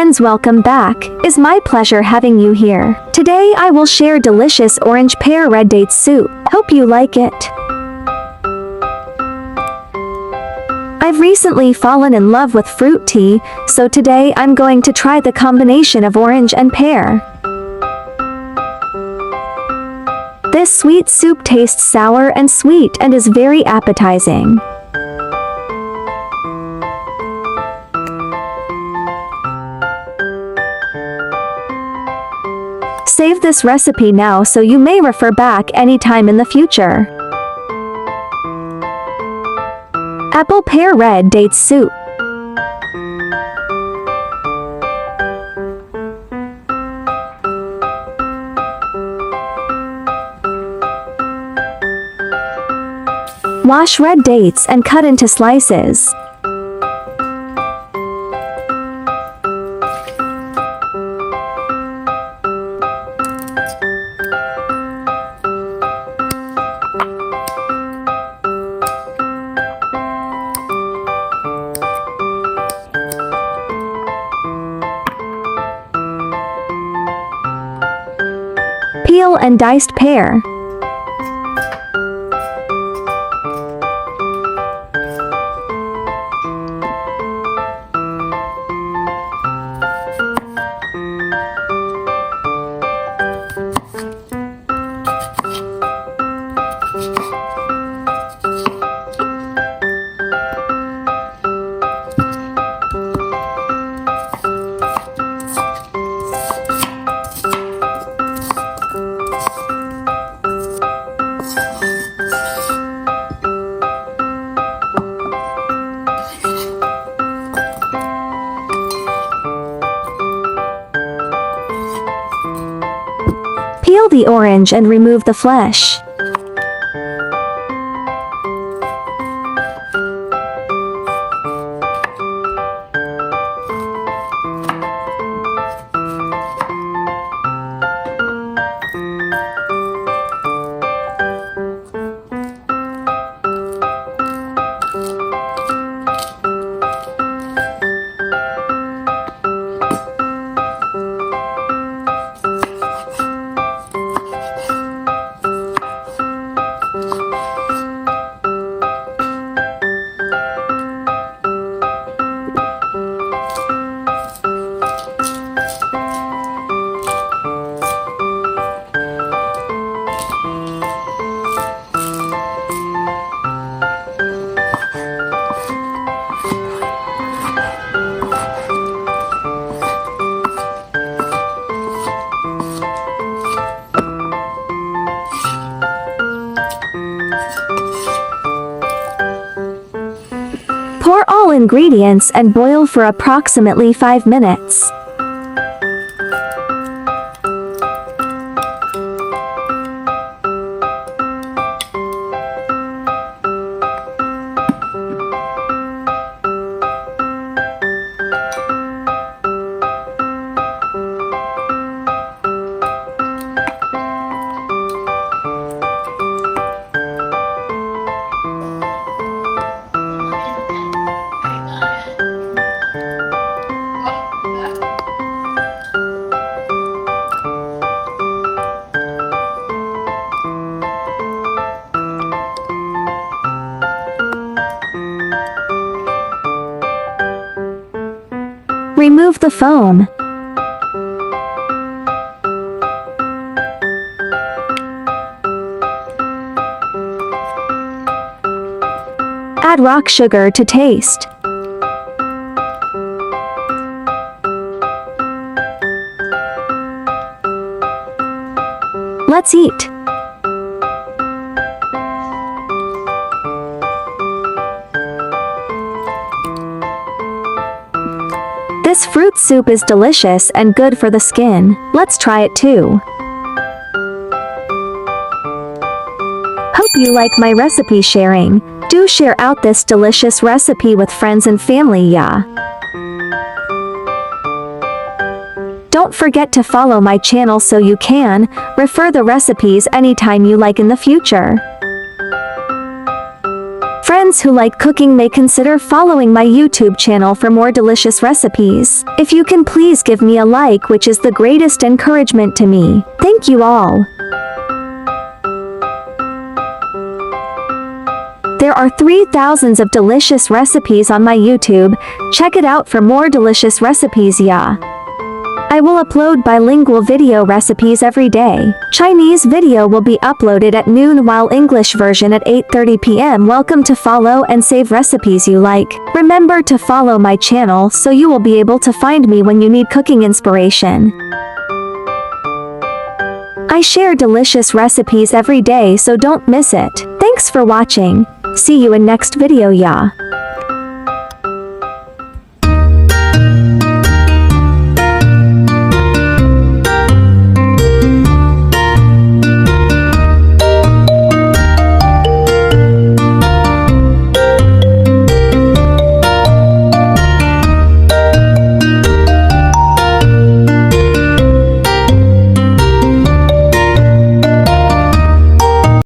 Friends, welcome back. It's my pleasure having you here. Today I will share delicious orange pear red date soup. Hope you like it. I've recently fallen in love with fruit tea, so today I'm going to try the combination of orange and pear. This sweet soup tastes sour and sweet and is very appetizing. Save this recipe now so you may refer back anytime in the future. Apple pear red date soup. Wash red dates and cut into slices. Peel and diced pear. Peel the orange and remove the flesh. Pour all ingredients and boil for approximately 5 minutes. Remove the foam. Add rock sugar to taste. Let's eat. This fruit soup is delicious and good for the skin. Let's try it too. Hope you like my recipe sharing. Do share out this delicious recipe with friends and family, yeah. Don't forget to follow my channel so you can refer the recipes anytime you like in the future. Friends, friends who like cooking may consider following my YouTube channel for more delicious recipes. If you can please give me a like, which is the greatest encouragement to me. Thank you all. There are 3,000 of delicious recipes on my YouTube. Check it out for more delicious recipes, yeah. I will upload bilingual video recipes every day. Chinese video will be uploaded at noon while English version at 8:30 p.m. Welcome to follow and save recipes you like. Remember to follow my channel so you will be able to find me when you need cooking inspiration. I share delicious recipes every day, so don't miss it. Thanks for watching. See you in next video, yeah.